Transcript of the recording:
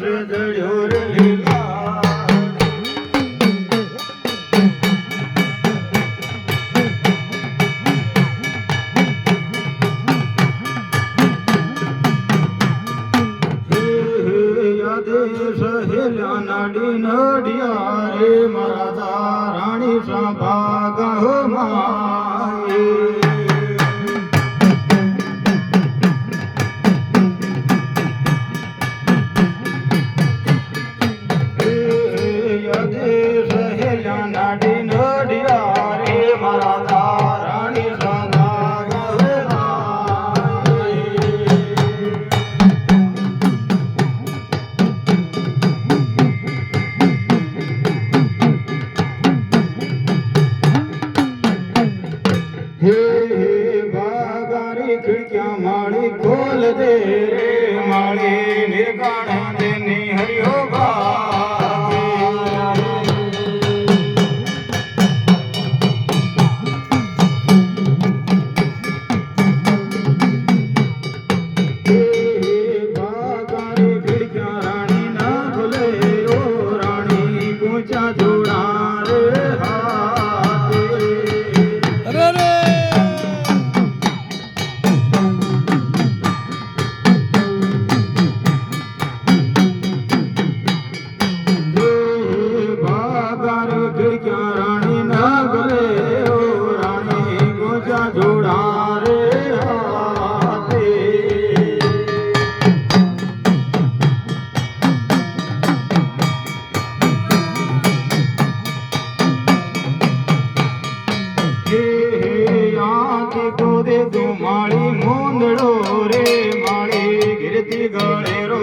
से जड़ियो रे लीला सहेल्या नाडी नडिया रे महाराजा राणी संभाग माये सहेल्या नाडी नडिया रे महाराजा राणी संभाग खिड़कियां माड़ी खोल दे रे माड़ी निर्गाण देनी हरियो खिड़कियां रानी ना खुले ओ रानी पूछा जोड़ा रे खिड़कियां रानी ना गले ओ रानी पूछा जोड़ा रे हाथे को दे दो माड़ी मोंदड़ो रे माड़ी गिरती गले रो